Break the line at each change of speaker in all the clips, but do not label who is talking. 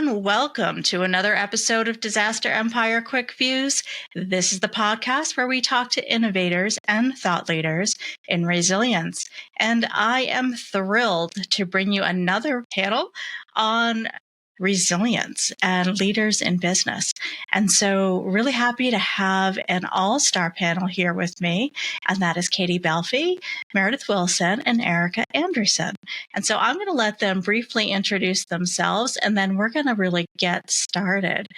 everyone. Welcome to another episode of Disaster Empire Quick Views. This is the podcast where we talk to innovators and thought leaders in resilience. And I am thrilled to bring you another panel on resilience and leaders in business. And so really happy to have an all-star panel here with me, and that is Katie Belfi, Meredith Wilson, and Erika Andresen. And so I'm going to let them briefly introduce themselves, and then we're going to really get started.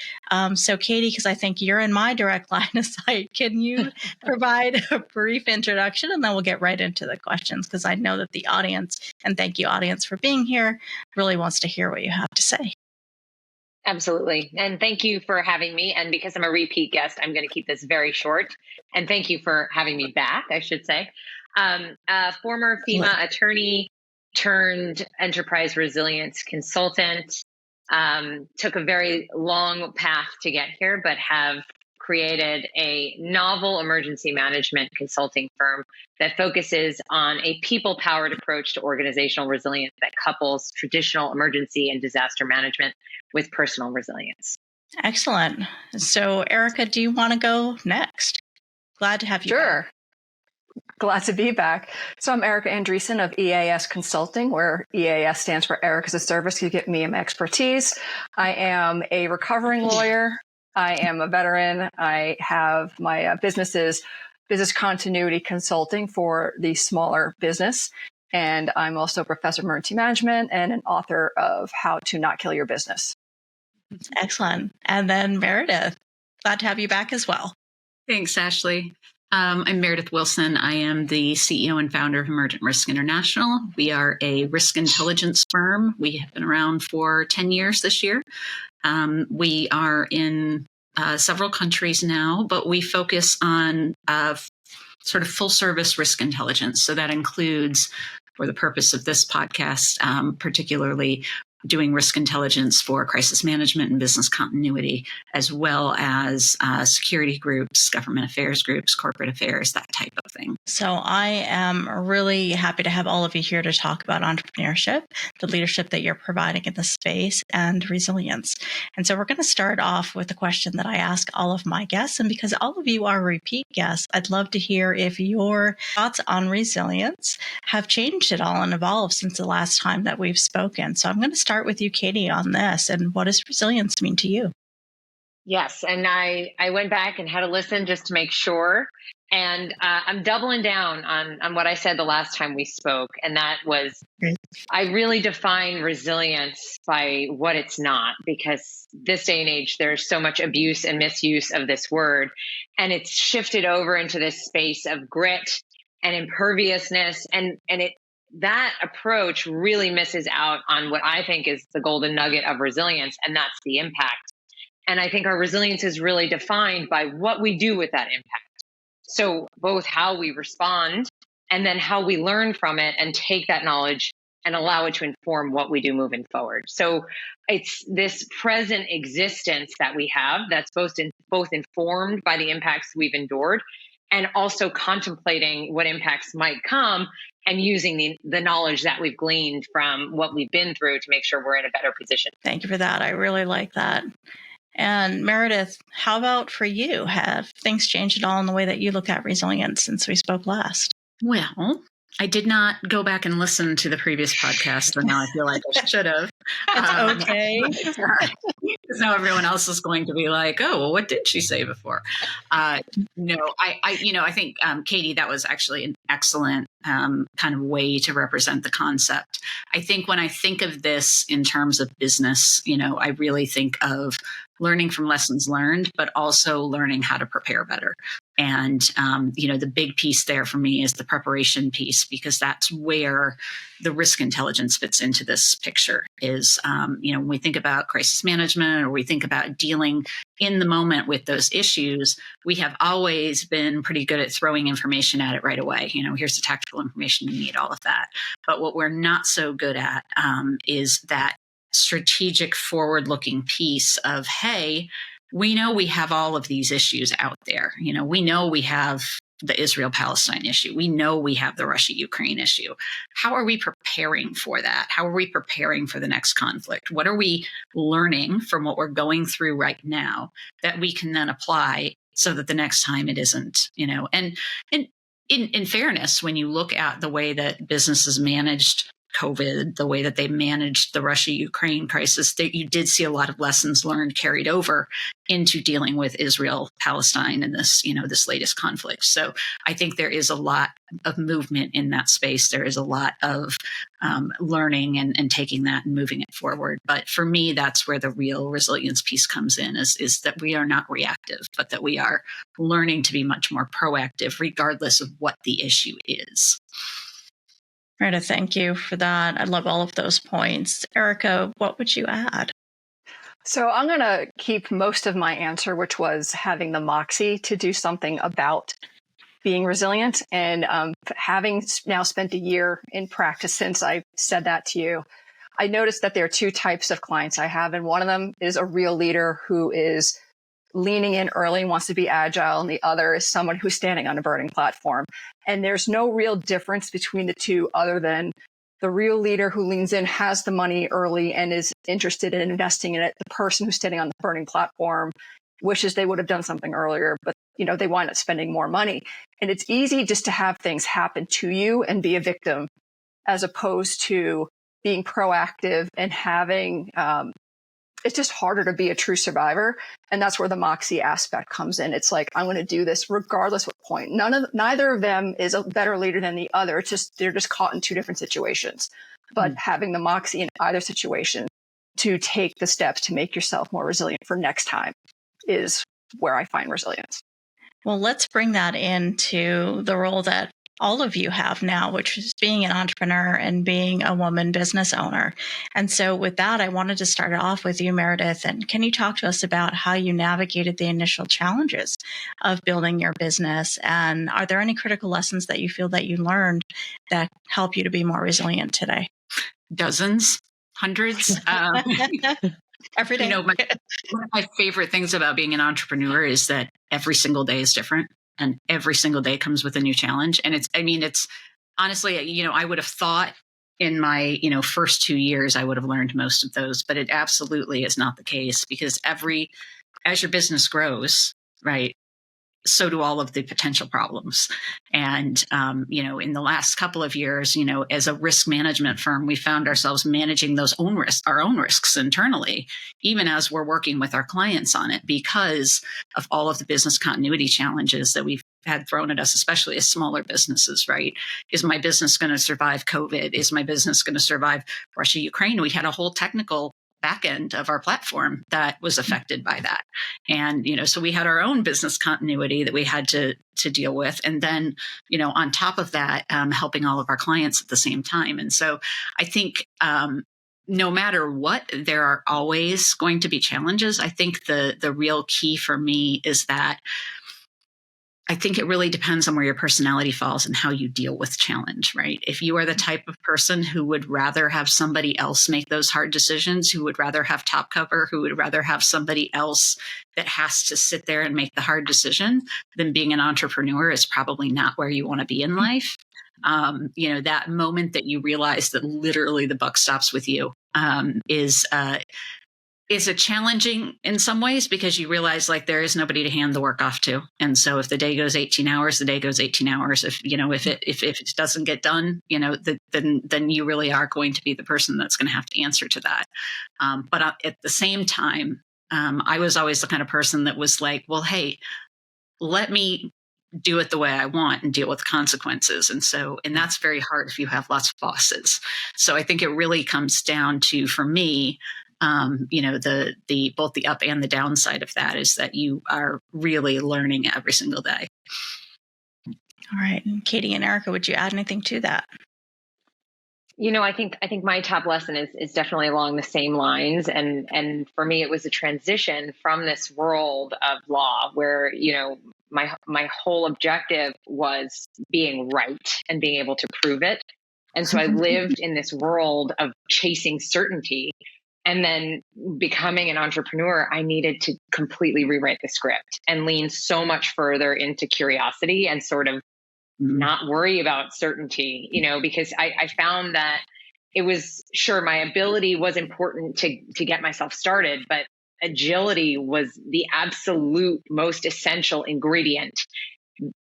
So Katie, because I think you're in my direct line of sight, can you provide a brief introduction, and then we'll get right into the questions, because I know that the audience, and thank you audience for being here, really wants to hear what you have to say.
Absolutely. And thank you for having me. And because I'm a repeat guest, I'm going to keep this very short. And thank you for having me back, I should say. A former FEMA attorney turned enterprise resilience consultant. Took a very long path to get here, but have created a novel emergency management consulting firm that focuses on a people-powered approach to organizational resilience that couples traditional emergency and disaster management with personal resilience.
Excellent. So, Erika, do you want to go next? Glad to have you
Sure.
back.
Glad to be back. So I'm Erika Andresen of EaaS Consulting, where EaaS stands for Eric as a Service. You get me and my expertise. I am a recovering lawyer. I am a veteran. I have my business continuity consulting for the smaller business. And I'm also a professor of emergency management and an author of How to Not Kill Your Business.
Excellent. And then Meredith, glad to have you back as well.
Thanks, Ashley. I'm Meredith Wilson. I am the CEO and founder of Emergent Risk International. We are a risk intelligence firm. We have been around for 10 years this year. We are in several countries now, but we focus on sort of full service risk intelligence. So that includes, for the purpose of this podcast, particularly doing risk intelligence for crisis management and business continuity, as well as security groups, government affairs groups, corporate affairs, that type of thing.
So I am really happy to have all of you here to talk about entrepreneurship, the leadership that you're providing in the space, and resilience. And so we're going to start off with a question that I ask all of my guests. And because all of you are repeat guests, I'd love to hear if your thoughts on resilience have changed at all and evolved since the last time that we've spoken. So I'm going to start with you, Katie, on this. And what does resilience mean to you?
Yes. And I went back and had a listen just to make sure. And I'm doubling down on what I said the last time we spoke. And that was, I really define resilience by what it's not, because this day and age, there's so much abuse and misuse of this word. And it's shifted over into this space of grit and imperviousness. And that approach really misses out on what I think is the golden nugget of resilience, and that's the impact. And I think our resilience is really defined by what we do with that impact. So both how we respond and then how we learn from it and take that knowledge and allow it to inform what we do moving forward. So it's this present existence that we have that's both informed by the impacts we've endured and also contemplating what impacts might come and using the knowledge that we've gleaned from what we've been through to make sure we're in a better position.
Thank you for that. I really like that. And Meredith, how about for you? Have things changed at all in the way that you look at resilience since we spoke last?
Well, I did not go back and listen to the previus podcast, so now I feel like I should have.
That's okay.
Because now everyone else is going to be like, "Oh, well, what did she say before?" No, I think Katie, that was actually an excellent kind of way to represent the concept. I think when I think of this in terms of business, I really think of learning from lessons learned, but also learning how to prepare better. And, the big piece there for me is the preparation piece, because that's where the risk intelligence fits into this picture is, when we think about crisis management or we think about dealing in the moment with those issues, we have always been pretty good at throwing information at it right away. Here's the tactical information you need, all of that. But what we're not so good at is that strategic forward-looking piece of, hey, we know we have all of these issues out there. We know we have the Israel-Palestine issue. We know we have the Russia-Ukraine issue. How are we preparing for that? How are we preparing for the next conflict? What are we learning from what we're going through right now that we can then apply so that the next time it isn't, and in fairness, when you look at the way that businesses managed COVID, the way that they managed the Russia-Ukraine crisis, that you did see a lot of lessons learned carried over into dealing with Israel-Palestine and this latest conflict. So I think there is a lot of movement in that space. There is a lot of learning and taking that and moving it forward. But for me, that's where the real resilience piece comes in, is that we are not reactive, but that we are learning to be much more proactive, regardless of what the issue is.
Meredith, thank you for that. I love all of those points. Erika, what would you add?
So I'm going to keep most of my answer, which was having the moxie to do something about being resilient. And having now spent a year in practice since I said that to you, I noticed that there are two types of clients I have. And one of them is a real leader who is leaning in early and wants to be agile, and the other is someone who's standing on a burning platform. And there's no real difference between the two other than the real leader who leans in has the money early and is interested in investing in it. The person who's standing on the burning platform wishes they would have done something earlier, but they wind up spending more money. And it's easy just to have things happen to you and be a victim, as opposed to being proactive and having it's just harder to be a true survivor. And that's where the moxie aspect comes in. It's like, I'm going to do this regardless what point. Neither of them is a better leader than the other. It's just, they're just caught in two different situations. But having the moxie in either situation to take the steps to make yourself more resilient for next time is where I find resilience.
Well, let's bring that into the role that all of you have now, which is being an entrepreneur and being a woman business owner. And so with that, I wanted to start off with you, Meredith. And can you talk to us about how you navigated the initial challenges of building your business? And are there any critical lessons that you feel that you learned that help you to be more resilient today?
Dozens, hundreds.
Every day.
One of my favorite things about being an entrepreneur is that every single day is different. And every single day comes with a new challenge. And it's honestly, I would have thought in my, first 2 years, I would have learned most of those, but it absolutely is not the case, because as your business grows, right, so do all of the potential problems. And, in the last couple of years, as a risk management firm, we found ourselves managing our own risks internally, even as we're working with our clients on it, because of all of the business continuity challenges that we've had thrown at us, especially as smaller businesses, right? Is my business going to survive COVID? Is my business going to survive Russia, Ukraine? We had a whole technical back end of our platform that was affected by that. And, so we had our own business continuity that we had to deal with. And then, on top of that, helping all of our clients at the same time. And so I think, no matter what, there are always going to be challenges. I think the real key for me is that I think it really depends on where your personality falls and how you deal with challenge, right? If you are the type of person who would rather have somebody else make those hard decisions, who would rather have top cover, who would rather have somebody else that has to sit there and make the hard decision, then being an entrepreneur is probably not where you want to be in life. That moment that you realize that literally the buck stops with you is a challenging in some ways, because you realize like there is nobody to hand the work off to. And so if the day goes 18 hours, the day goes 18 hours. If it doesn't get done, then you really are going to be the person that's going to have to answer to that. But at the same time, I was always the kind of person that was like, well, hey, let me do it the way I want and deal with consequences. And that's very hard if you have lots of bosses. So I think it really comes down to, for me, the both the up and the downside of that is that you are really learning every single day.
All right. And Katie and Erika, would you add anything to that?
I think my top lesson is definitely along the same lines. And for me, it was a transition from this world of law where, my whole objective was being right and being able to prove it. And so I lived in this world of chasing certainty. And then becoming an entrepreneur, I needed to completely rewrite the script and lean so much further into curiosity and sort of not worry about certainty, because I found that it was, sure, my ability was important to get myself started, but agility was the absolute most essential ingredient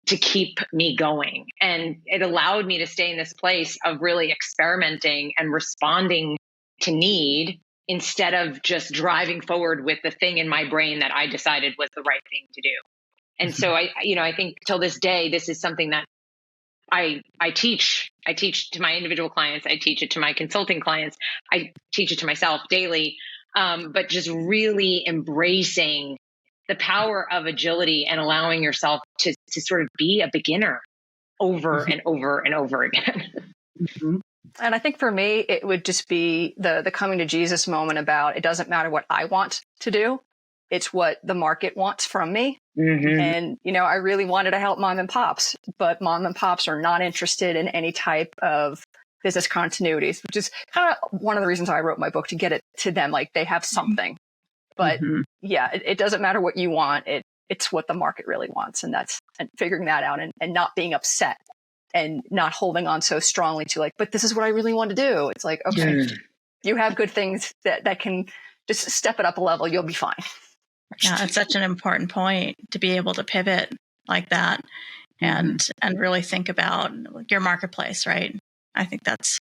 to keep me going. And it allowed me to stay in this place of really experimenting and responding to need instead of just driving forward with the thing in my brain that I decided was the right thing to do. And so I think till this day, this is something that I teach. I teach to my individual clients. I teach it to my consulting clients. I teach it to myself daily. But just really embracing the power of agility and allowing yourself to sort of be a beginner over and over and over again.
And I think for me, it would just be the coming to Jesus moment about it doesn't matter what I want to do. It's what the market wants from me. And, I really wanted to help mom and pops, but mom and pops are not interested in any type of business continuities, which is kind of one of the reasons I wrote my book, to get it to them. Like, they have something, but it doesn't matter what you want. It's what the market really wants. And figuring that out and not being upset and not holding on so strongly to like, but this is what I really want to do. It's like, okay, you have good things that can just step it up a level. You'll be fine.
Yeah, it's such an important point to be able to pivot like that and really think about your marketplace, right? I think that's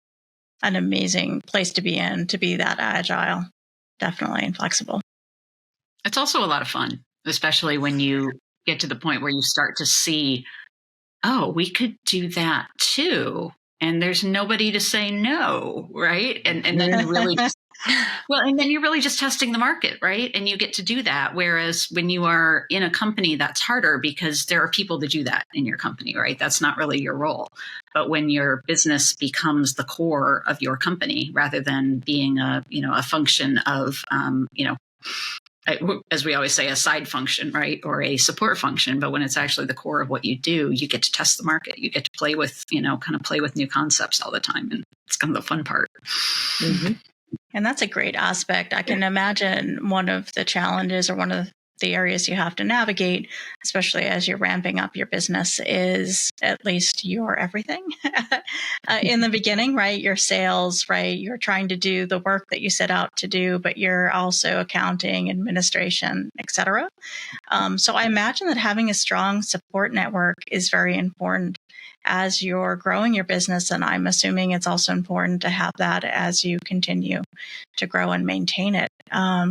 an amazing place to be in, to be that agile, definitely, and flexible.
It's also a lot of fun, especially when you get to the point where you start to see, oh, we could do that too. And there's nobody to say no, right? And then you really and then you're really just testing the market, right? And you get to do that. Whereas when you are in a company, that's harder because there are people to do that in your company, right? That's not really your role. But when your business becomes the core of your company, rather than being a function of, as we always say, a side function, right? Or a support function. But when it's actually the core of what you do, you get to test the market. You get to play with, play with new concepts all the time. And it's kind of the fun part.
And that's a great aspect. I can imagine one of the challenges or one of the areas you have to navigate, especially as you're ramping up your business, is at least your everything in the beginning, right? Your sales, right? You're trying to do the work that you set out to do, but you're also accounting, administration, etc. So I imagine that having a strong support network is very important as you're growing your business. And I'm assuming it's also important to have that as you continue to grow and maintain it.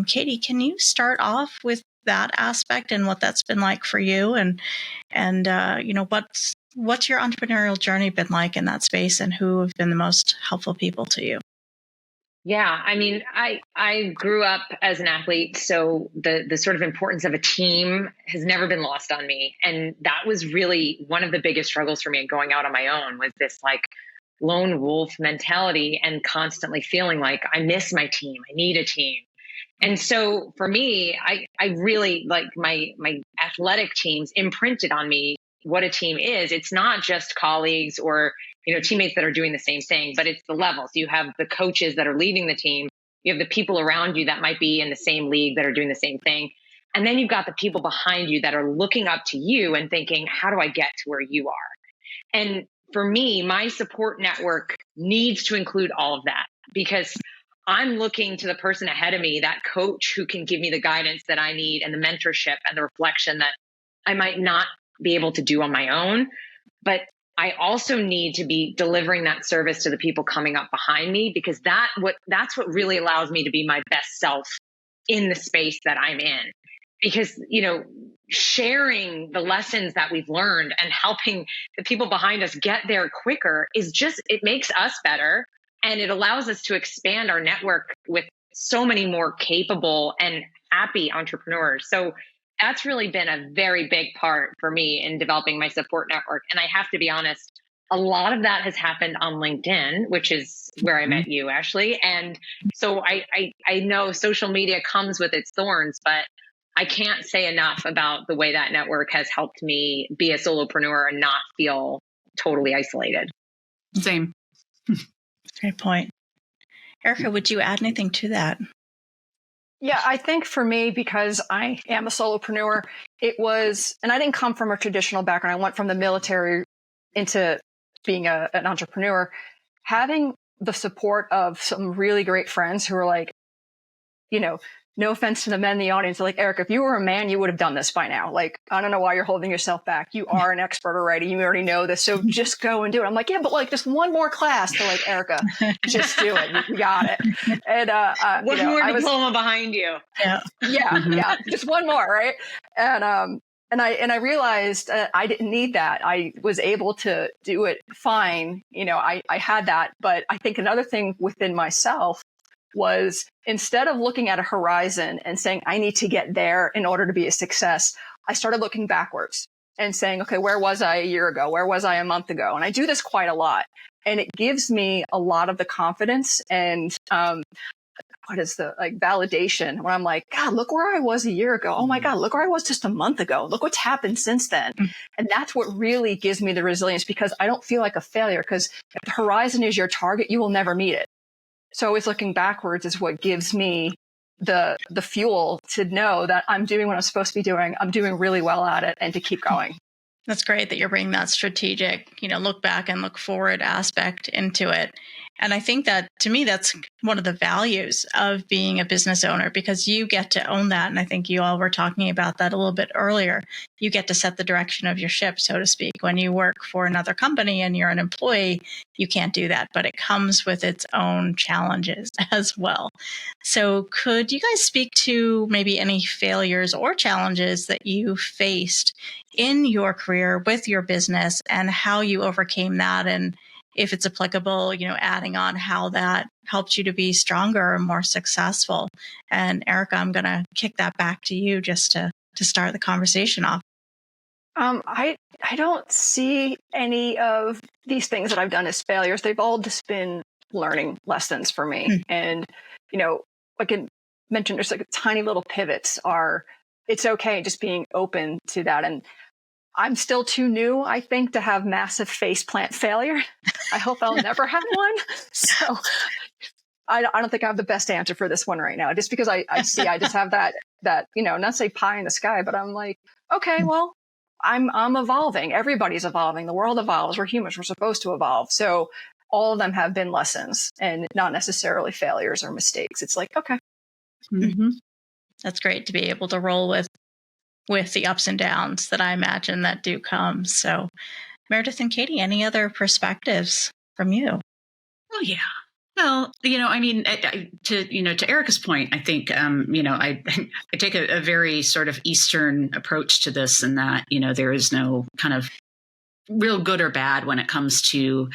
Katie, can you start off with that aspect and what that's been like for you? And what's your entrepreneurial journey been like in that space, and who have been the most helpful people to you?
Yeah, I mean, I grew up as an athlete, so the sort of importance of a team has never been lost on me. And that was really one of the biggest struggles for me going out on my own, was this like lone wolf mentality and constantly feeling like I miss my team. I need a team. And so for me, I really like my athletic teams imprinted on me what a team is. It's not just colleagues or teammates that are doing the same thing, but it's the levels. You have the coaches that are leading the team. You have the people around you that might be in the same league that are doing the same thing. And then you've got the people behind you that are looking up to you and thinking, how do I get to where you are? And for me, my support network needs to include all of that, because I'm looking to the person ahead of me, that coach who can give me the guidance that I need and the mentorship and the reflection that I might not be able to do on my own. But I also need to be delivering that service to the people coming up behind me, because that's what really allows me to be my best self in the space that I'm in. Because, sharing the lessons that we've learned and helping the people behind us get there quicker it makes us better. And it allows us to expand our network with so many more capable and happy entrepreneurs. So that's really been a very big part for me in developing my support network. And I have to be honest, a lot of that has happened on LinkedIn, which is where I met you, Ashley. And so I know social media comes with its thorns, but I can't say enough about the way that network has helped me be a solopreneur and not feel totally isolated.
Same.
Great point. Erika, would you add anything to that?
Yeah, I think for me, because I am a solopreneur, it was, and I didn't come from a traditional background. I went from the military into being an entrepreneur, having the support of some really great friends who are like, you know, no offense to the men in the audience, like, Erika, if you were a man, you would have done this by now. Like, I don't know why you're holding yourself back. You are an expert already. You already know this. So just go and do it. I'm like, yeah, but like just one more class. They're like, Erika, just do it. You got it. And,
one more diploma behind you.
Yeah. Just one more. Right. And I realized I didn't need that. I was able to do it fine. I had that, but I think another thing within myself was, instead of looking at a horizon and saying, I need to get there in order to be a success, I started looking backwards and saying, okay, where was I a year ago? Where was I a month ago? And I do this quite a lot. And it gives me a lot of the confidence and, validation, when I'm like, God, look where I was a year ago. Oh my God, look where I was just a month ago. Look what's happened since then. And that's what really gives me the resilience, because I don't feel like a failure, because if the horizon is your target, you will never meet it. So always looking backwards is what gives me the fuel to know that I'm doing what I'm supposed to be doing. I'm doing really well at it, and to keep going.
That's great that you're bringing that strategic, look back and look forward aspect into it. And I think that, to me, that's one of the values of being a business owner, because you get to own that. And I think you all were talking about that a little bit earlier. You get to set the direction of your ship, so to speak. When you work for another company and you're an employee, you can't do that, but it comes with its own challenges as well. So could you guys speak to maybe any failures or challenges that you faced in your career with your business, and how you overcame that, and if it's applicable, adding on how that helped you to be stronger and more successful? And Erika, I'm going to kick that back to you just to start the conversation off.
I don't see any of these things that I've done as failures. They've all just been learning lessons for me. And, like I mentioned, there's like tiny little pivots it's okay just being open to that. And I'm still too new, I think, to have massive faceplant failure. I hope I'll never have one. So I don't think I have the best answer for this one right now, just because I just have that, not say pie in the sky, but I'm like, okay, well, I'm evolving. Everybody's evolving. The world evolves. We're humans. We're supposed to evolve. So all of them have been lessons, and not necessarily failures or mistakes. It's like, okay.
Mm-hmm. That's great to be able to roll with the ups and downs that I imagine that do come. So Meredith and Katie, any other perspectives from you?
Oh, yeah. Well, to Erika's point, I think, I take a very sort of Eastern approach to this, in that, there is no kind of real good or bad when it comes to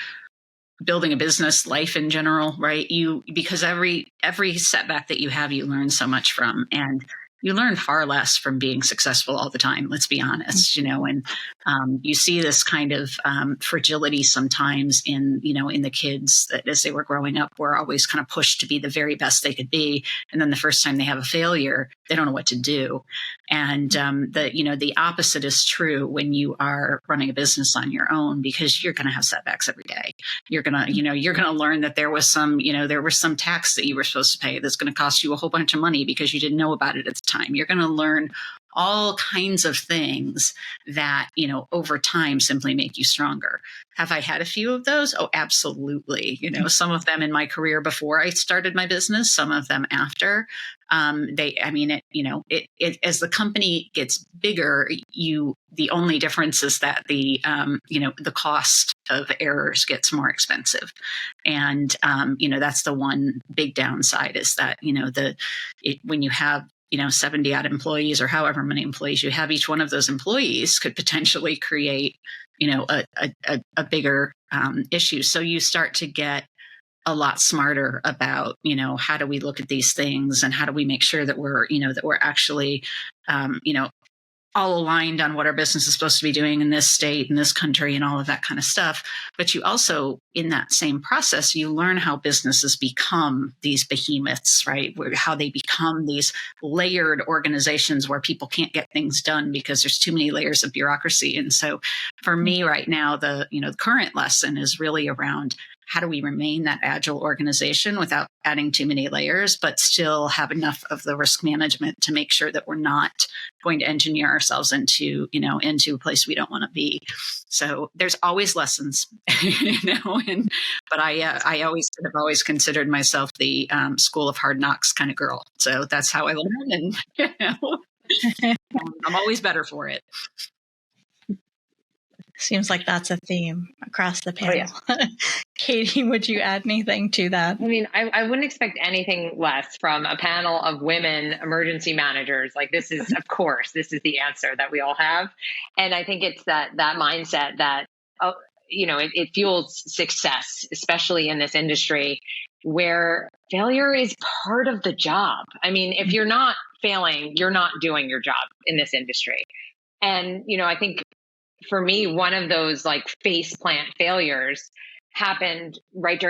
building a business, life in general, right? Because every setback that you have, you learn so much from, and you learn far less from being successful all the time. Let's be honest, and you see this kind of fragility sometimes in the kids that, as they were growing up, were always kind of pushed to be the very best they could be. And then the first time they have a failure, they don't know what to do. And the opposite is true when you are running a business on your own, because you're going to have setbacks every day. You're going to learn that there was some tax that you were supposed to pay that's going to cost you a whole bunch of money because you didn't know about it at the time. You're going to learn all kinds of things that, over time simply make you stronger. Have I had a few of those? Oh, absolutely. Some of them in my career before I started my business, some of them after. As the company gets bigger, the only difference is that the cost of errors gets more expensive. And, that's the one big downside, is that, when you have 70 odd employees, or however many employees you have, each one of those employees could potentially create, a bigger issue. So you start to get a lot smarter about, how do we look at these things, and how do we make sure that we're actually, all aligned on what our business is supposed to be doing in this state, in this country, and all of that kind of stuff. But you also, in that same process, you learn how businesses become these behemoths, right? How they become these layered organizations where people can't get things done because there's too many layers of bureaucracy. And so for me right now, the current lesson is really around, how do we remain that agile organization without adding too many layers, but still have enough of the risk management to make sure that we're not going to engineer ourselves into, into a place we don't want to be. So there's always lessons, but I have always considered myself the school of hard knocks kind of girl. So that's how I learn, and I'm always better for it.
Seems like that's a theme across the panel.
Oh, yeah.
Katie, would you add anything to that?
I mean, I wouldn't expect anything less from a panel of women emergency managers. Like, this is, of course, this is the answer that we all have. And I think it's that mindset that, it fuels success, especially in this industry where failure is part of the job. I mean, if you're not failing, you're not doing your job in this industry. And, I think for me, one of those like face plant failures happened right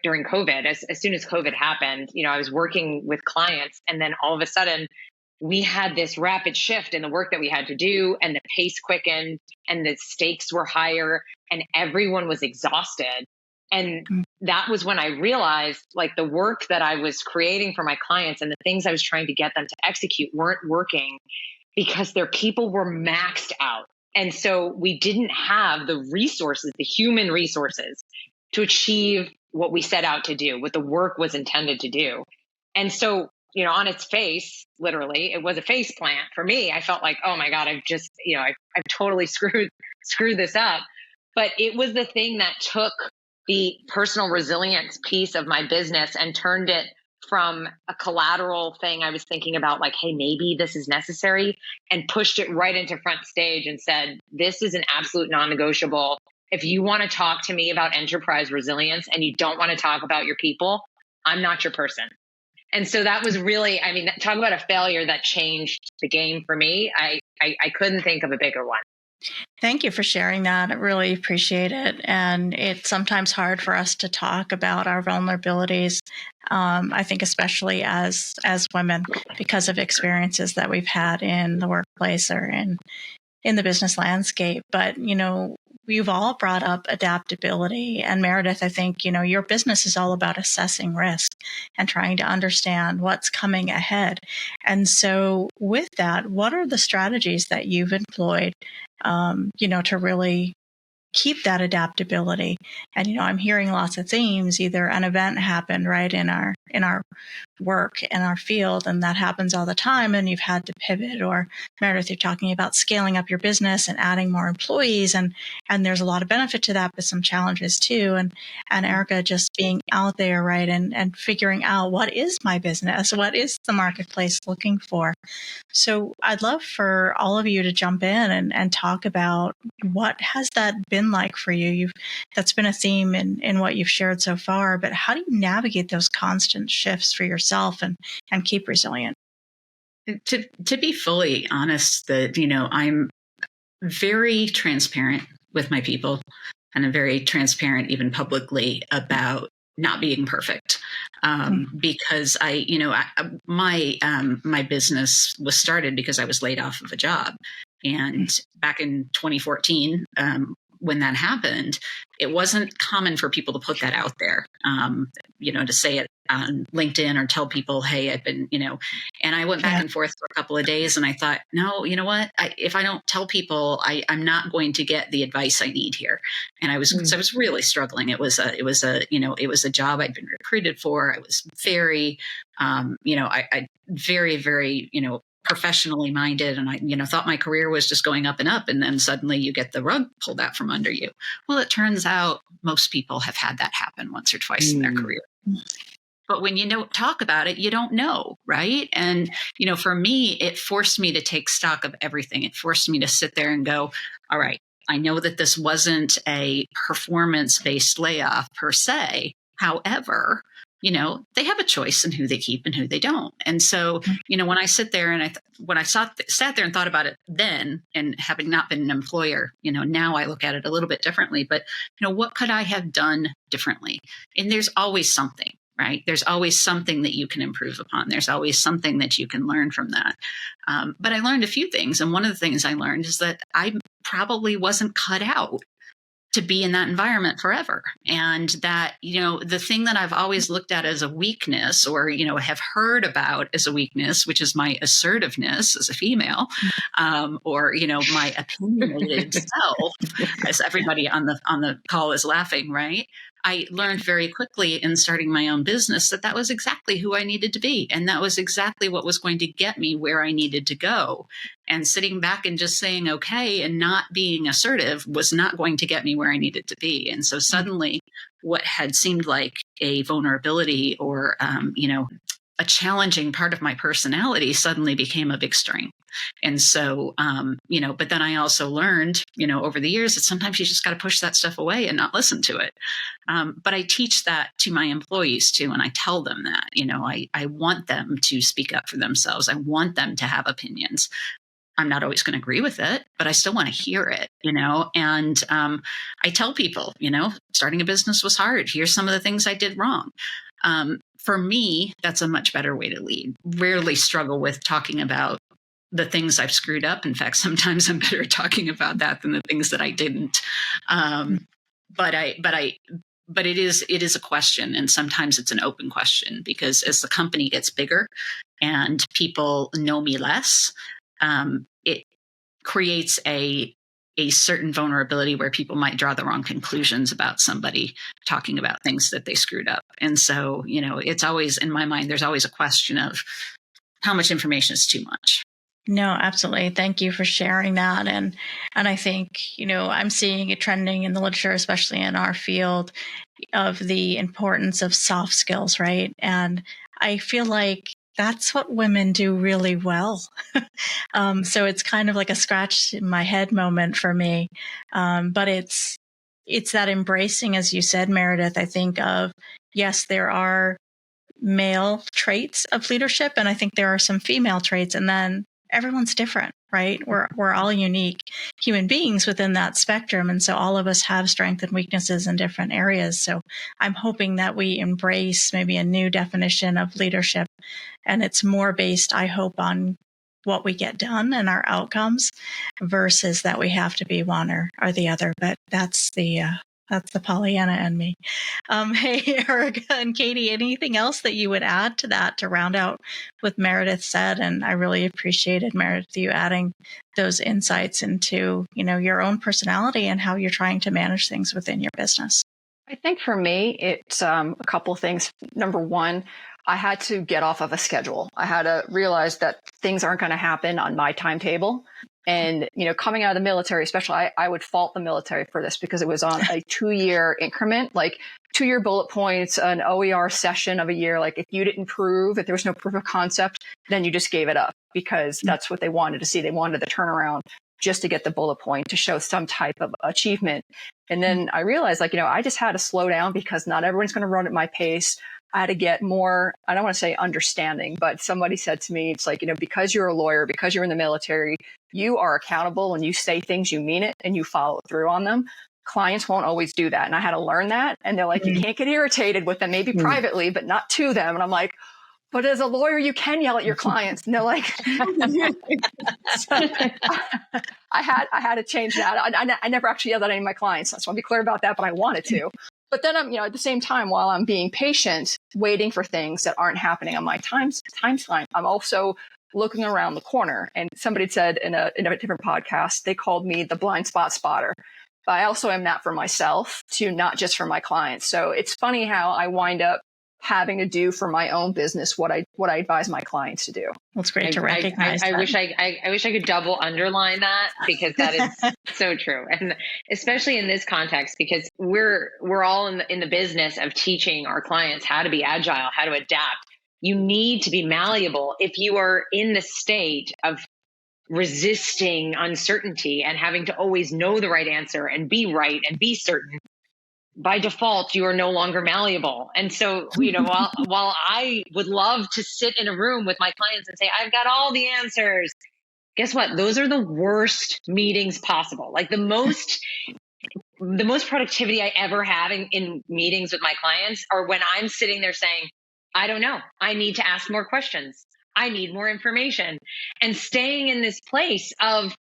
during COVID. As soon as COVID happened, I was working with clients, and then all of a sudden we had this rapid shift in the work that we had to do, and the pace quickened and the stakes were higher and everyone was exhausted. And that was when I realized like the work that I was creating for my clients and the things I was trying to get them to execute weren't working because their people were maxed out. And so we didn't have the resources, the human resources, to achieve what we set out to do, what the work was intended to do. And so, on its face, literally, it was a face plant for me. I felt like, oh my God, I've just, I've totally screwed this up. But it was the thing that took the personal resilience piece of my business and turned it from a collateral thing I was thinking about, like, hey, maybe this is necessary, and pushed it right into front stage and said, this is an absolute non-negotiable. If you want to talk to me about enterprise resilience and you don't want to talk about your people, I'm not your person. And so that was really, talk about a failure that changed the game for me. I couldn't think of a bigger one.
Thank you for sharing that. I really appreciate it. And it's sometimes hard for us to talk about our vulnerabilities. I think especially as women, because of experiences that we've had in the workplace or in the business landscape. But, we've all brought up adaptability. And Meredith, I think, your business is all about assessing risk and trying to understand what's coming ahead. And so with that, what are the strategies that you've employed, to really keep that adaptability? And, I'm hearing lots of themes. Either an event happened right in our work, in our field, and that happens all the time, and you've had to pivot. Or Meredith, you're talking about scaling up your business and adding more employees, and there's a lot of benefit to that, but some challenges too. And Erika, just being out there, right, and figuring out, what is my business? What is the marketplace looking for? So I'd love for all of you to jump in and talk about, what has that been like for you? That's been a theme in what you've shared so far, but how do you navigate those constant shifts for yourself and keep resilient?
To be fully honest, that, I'm very transparent with my people, and I'm very transparent even publicly about not being perfect. Because my business was started because I was laid off of a job. And back in 2014, when that happened, it wasn't common for people to put that out there, to say it on LinkedIn or tell people, hey, I've been, and I went back and forth for a couple of days, and I thought, no, you know what? If I don't tell people, I'm not going to get the advice I need here. And I was really struggling. It was a job I'd been recruited for. I was very, I very, very, professionally minded, and I, thought my career was just going up and up, and then suddenly you get the rug pulled out from under you. Well, it turns out most people have had that happen once or twice in their career. But when you don't talk about it, you don't know, right? And, for me, it forced me to take stock of everything. It forced me to sit there and go, all right, I know that this wasn't a performance-based layoff per se. However, they have a choice in who they keep and who they don't. And so, when I sit there and sat there and thought about it then, and having not been an employer, now I look at it a little bit differently, but, what could I have done differently? And there's always something, right? There's always something that you can improve upon. There's always something that you can learn from that. But I learned a few things. And one of the things I learned is that I probably wasn't cut out to be in that environment forever. And that, the thing that I've always looked at as a weakness, or, have heard about as a weakness, which is my assertiveness as a female, or, my opinionated self, as everybody on the call is laughing, right? I learned very quickly in starting my own business that was exactly who I needed to be. And that was exactly what was going to get me where I needed to go. And sitting back and just saying, okay, and not being assertive was not going to get me where I needed to be. And so suddenly what had seemed like a vulnerability or, a challenging part of my personality suddenly became a big strength. And so, but then I also learned, over the years that sometimes you just got to push that stuff away and not listen to it. But I teach that to my employees too. And I tell them that, I want them to speak up for themselves. I want them to have opinions. I'm not always going to agree with it, but I still want to hear it, and I tell people, starting a business was hard. Here's some of the things I did wrong. For me, that's a much better way to lead. Rarely struggle with talking about the things I've screwed up. In fact, sometimes I'm better at talking about that than the things that I didn't. But it is a question, and sometimes it's an open question, because as the company gets bigger and people know me less, it creates a certain vulnerability where people might draw the wrong conclusions about somebody talking about things that they screwed up. And so, it's always, in my mind, there's always a question of how much information is too much.
No, absolutely. Thank you for sharing that. And I think, I'm seeing it trending in the literature, especially in our field, of the importance of soft skills, right? And I feel like that's what women do really well. So it's kind of like a scratch in my head moment for me. But it's that embracing, as you said, Meredith, I think of, yes, there are male traits of leadership, and I think there are some female traits, and then everyone's different, right? We're all unique human beings within that spectrum. And so all of us have strengths and weaknesses in different areas. So I'm hoping that we embrace maybe a new definition of leadership. And it's more based, I hope, on what we get done and our outcomes versus that we have to be one or the other. But that's the Pollyanna in me. Hey, Erika and Katie, anything else that you would add to that to round out what Meredith said? And I really appreciated, Meredith, you adding those insights into, your own personality and how you're trying to manage things within your business.
I think for me, it's a couple of things. Number one, I had to get off of a schedule. I had to realize that things aren't going to happen on my timetable. And, coming out of the military, especially, I would fault the military for this because it was on a 2-year increment, like 2-year bullet points, an OER session of a year. Like if you didn't prove, if there was no proof of concept, then you just gave it up because that's what they wanted to see. They wanted the turnaround just to get the bullet point to show some type of achievement. And then I realized, I just had to slow down because not everyone's going to run at my pace. I had to get more, I don't want to say understanding, but somebody said to me, it's like, because you're a lawyer, because you're in the military, you are accountable and you say things, you mean it, and you follow through on them. Clients won't always do that. And I had to learn that. And they're like, you can't get irritated with them, maybe privately, but not to them. And I'm like, but as a lawyer, you can yell at your clients. And they're like, so I had to change that. I never actually yelled at any of my clients. So I want to be clear about that, but I wanted to. But then I'm, at the same time, while I'm being patient, waiting for things that aren't happening on my timeline, I'm also looking around the corner. And somebody said in a different podcast, they called me the blind spot spotter. But I also am that for myself too, not just for my clients. So it's funny how I wind up having to do for my own business what I advise my clients to do.
Well, it's great to recognize.
I wish I could double underline that because that is so true, and especially in this context because we're all in the business of teaching our clients how to be agile, how to adapt. You need to be malleable if you are in the state of resisting uncertainty and having to always know the right answer and be right and be certain. By default, you are no longer malleable. And so, while I would love to sit in a room with my clients and say, I've got all the answers, guess what? Those are the worst meetings possible. Like the most productivity I ever have in meetings with my clients are when I'm sitting there saying, I don't know. I need to ask more questions. I need more information. And staying in this place of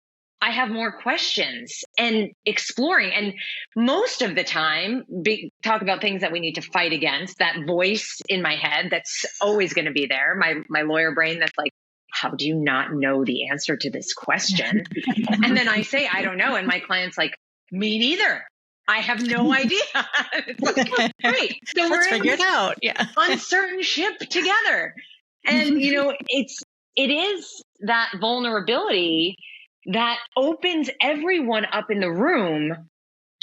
I have more questions and exploring. And most of the time, talk about things that we need to fight against, that voice in my head that's always going to be there. My lawyer brain that's like, how do you not know the answer to this question? And then I say, I don't know. And my client's like, me neither. I have no idea. It's like, great. So
let's figure it out. Yeah.
Uncertain ship together. And, it is that vulnerability that opens everyone up in the room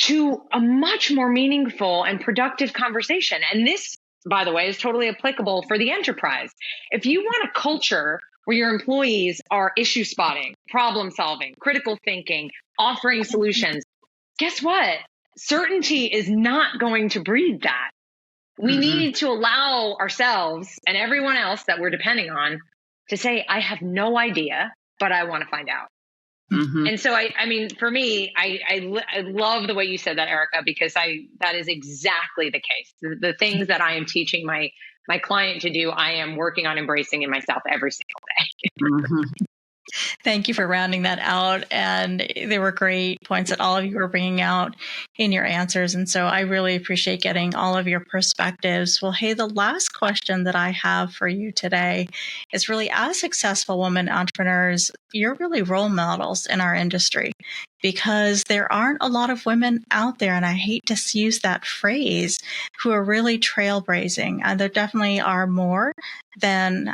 to a much more meaningful and productive conversation. And this, by the way, is totally applicable for the enterprise. If you want a culture where your employees are issue spotting, problem solving, critical thinking, offering solutions, guess what? Certainty is not going to breed that. We need to allow ourselves and everyone else that we're depending on to say, I have no idea, but I want to find out. And so, I mean, for me, I love the way you said that, Erika, because that is exactly the case. The things that I am teaching my client to do, I am working on embracing in myself every single day.
Thank you for rounding that out. And there were great points that all of you were bringing out in your answers. And so I really appreciate getting all of your perspectives. Well, hey, the last question that I have for you today is really, as successful women entrepreneurs, you're really role models in our industry, because there aren't a lot of women out there, and I hate to use that phrase, who are really trailblazing. There definitely are more than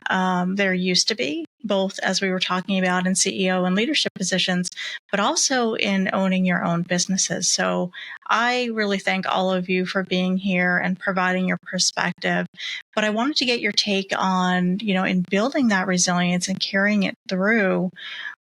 there used to be, both as we were talking about in CEO and leadership positions, but also in owning your own businesses. So I really thank all of you for being here and providing your perspective. But I wanted to get your take on, in building that resilience and carrying it through,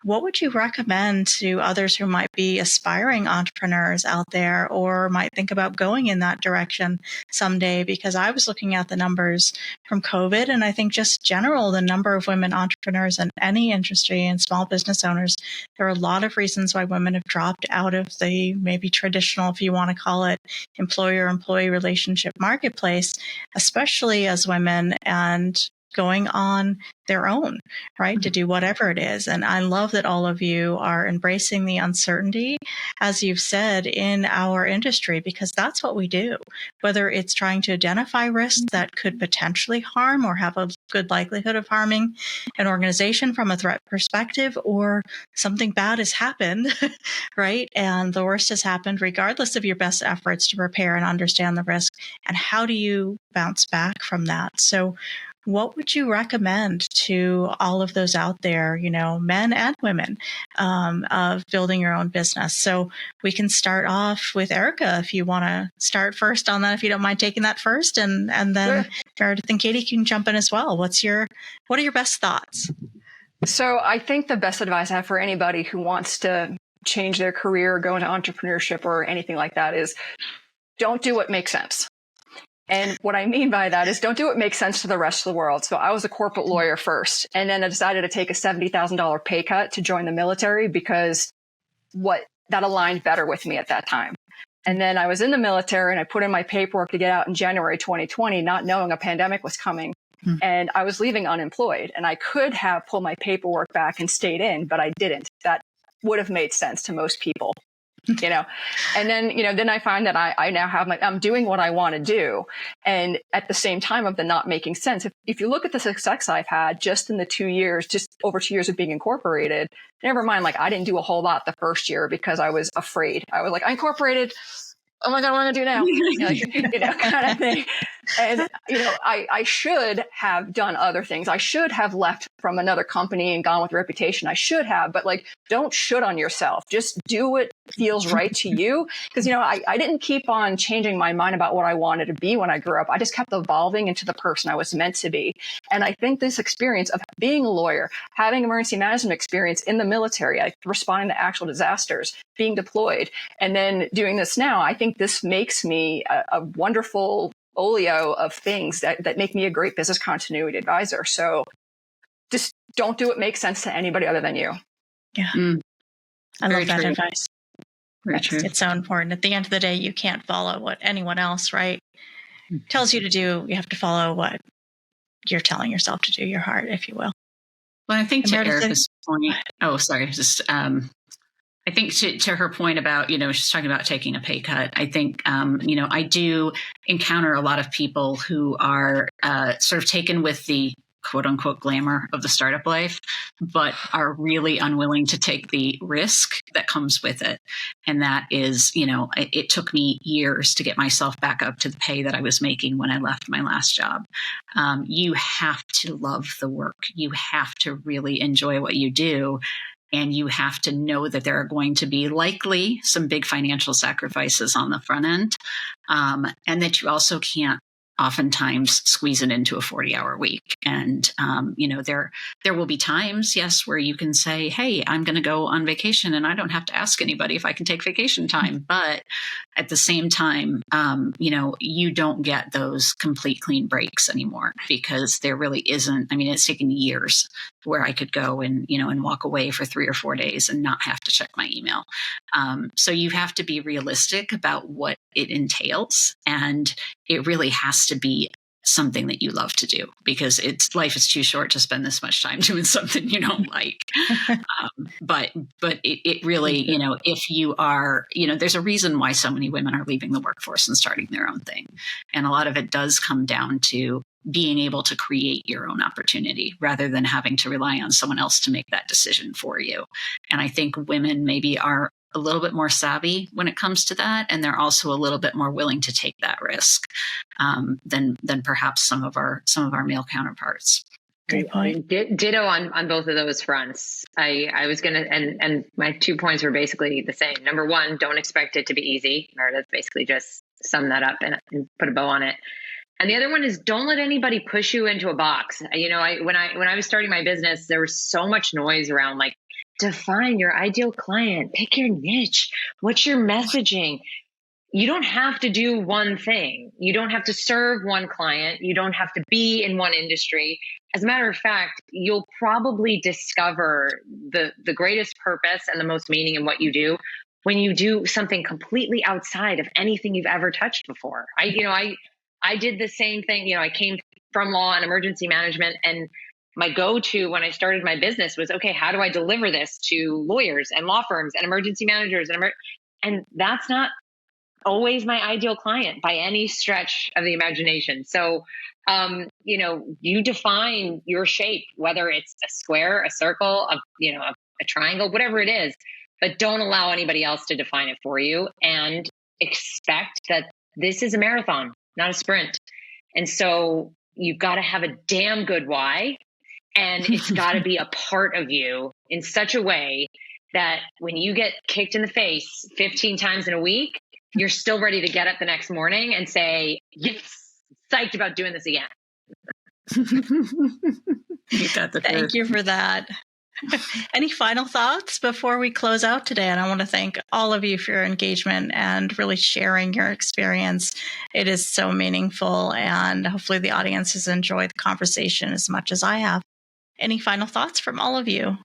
what would you recommend to others who might be aspiring entrepreneurs out there or might think about going in that direction someday? Because I was looking at the numbers from COVID, and I think just general, the number of women entrepreneurs in any industry and small business owners, there are a lot of reasons why women have dropped out of the maybe traditional, if you want to call it, employer-employee relationship marketplace, especially as women, and going on their own, right, to do whatever it is. And I love that all of you are embracing the uncertainty, as you've said, in our industry, because that's what we do. Whether it's trying to identify risks that could potentially harm or have a good likelihood of harming an organization from a threat perspective, or something bad has happened, right? And the worst has happened, regardless of your best efforts to prepare and understand the risk. And how do you bounce back from that? So what would you recommend to all of those out there, men and women, of building your own business? So we can start off with Erika, if you want to start first on that, if you don't mind taking that first, and then sure. Meredith and Katie can jump in as well. What are your best thoughts?
So I think the best advice I have for anybody who wants to change their career, go into entrepreneurship or anything like that is, don't do what makes sense. And what I mean by that is, don't do what makes sense to the rest of the world. So I was a corporate lawyer first, and then I decided to take a $70,000 pay cut to join the military because that aligned better with me at that time. And then I was in the military and I put in my paperwork to get out in January 2020, not knowing a pandemic was coming. And I was leaving unemployed, and I could have pulled my paperwork back and stayed in, but I didn't. That would have made sense to most people. And then, then I find that I now have I'm doing what I want to do. And at the same time of the not making sense, if you look at the success I've had just in the 2 years, just over 2 years of being incorporated, never mind, I didn't do a whole lot the first year because I was afraid. I was like, I incorporated. Oh my God, what am I going to do now? Kind of thing. And, I should have done other things. I should have left from another company and gone with reputation. I should have, but don't should on yourself. Just do what feels right to you. Because, I didn't keep on changing my mind about what I wanted to be when I grew up. I just kept evolving into the person I was meant to be. And I think this experience of being a lawyer, having emergency management experience in the military, responding to actual disasters, being deployed, and then doing this now, I think this makes me a wonderful oleo of things that make me a great business continuity advisor. So just don't do what makes sense to anybody other than you.
Yeah. I love that advice.
Very true.
It's so important. At the end of the day, you can't follow what anyone else, right, tells you to do. You have to follow what you're telling yourself to do, your heart, if you will.
Well, I think to Erika's point, sorry, just I think to her point about, she's talking about taking a pay cut. I think, I do encounter a lot of people who are sort of taken with the quote unquote glamour of the startup life, but are really unwilling to take the risk that comes with it. And that is, it took me years to get myself back up to the pay that I was making when I left my last job. You have to love the work. You have to really enjoy what you do. And you have to know that there are going to be likely some big financial sacrifices on the front end. And that you also can't oftentimes squeeze it into a 40-hour week. And, there will be times, yes, where you can say, hey, I'm going to go on vacation and I don't have to ask anybody if I can take vacation time. But at the same time, you don't get those complete clean breaks anymore, because there really isn't. I mean, it's taken years where I could go and walk away for 3 or 4 days and not have to check my email. So you have to be realistic about what it entails. And it really has to be something that you love to do, because life is too short to spend this much time doing something you don't like. But it really, if you are, there's a reason why so many women are leaving the workforce and starting their own thing. And a lot of it does come down to being able to create your own opportunity rather than having to rely on someone else to make that decision for you. And I think women maybe are a little bit more savvy when it comes to that. And they're also a little bit more willing to take that risk than perhaps some of our male counterparts.
Great point.
Ditto on both of those fronts. I was going to, and my 2 points were basically the same. Number one, don't expect it to be easy. Meredith basically just summed that up and put a bow on it. And the other one is, don't let anybody push you into a box. When I was starting my business, there was so much noise around, like, define your ideal client, pick your niche. What's your messaging? You don't have to do one thing. You don't have to serve one client. You don't have to be in one industry. As a matter of fact, you'll probably discover the greatest purpose and the most meaning in what you do when you do something completely outside of anything you've ever touched before. I did the same thing. I came from law and emergency management, and my go-to when I started my business was, okay, how do I deliver this to lawyers and law firms and emergency managers? And that's not always my ideal client by any stretch of the imagination. So, you define your shape, whether it's a square, a circle, a triangle, whatever it is, but don't allow anybody else to define it for you, and expect that this is a marathon, not a sprint. And so you've got to have a damn good why. And it's got to be a part of you in such a way that when you get kicked in the face 15 times in a week, you're still ready to get up the next morning and say, yes, psyched about doing this again.
Thank you for that. Any final thoughts before we close out today? And I want to thank all of you for your engagement and really sharing your experience. It is so meaningful, and hopefully the audience has enjoyed the conversation as much as I have. Any final thoughts from all of you?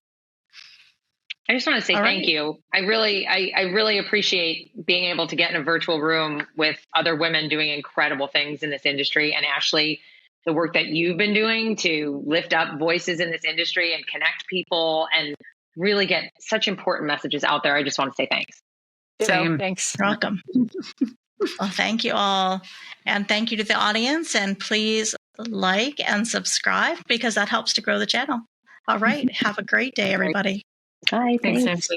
I just want to say thank you. I really appreciate being able to get in a virtual room with other women doing incredible things in this industry. And Ashley, the work that you've been doing to lift up voices in this industry and connect people and really get such important messages out there. I just want to say thanks.
Same. Thanks.
You're welcome. Well, thank you all. And thank you to the audience. And please like and subscribe, because that helps to grow the channel. All right. Have a great day, everybody.
Bye.
Thanks, Nancy.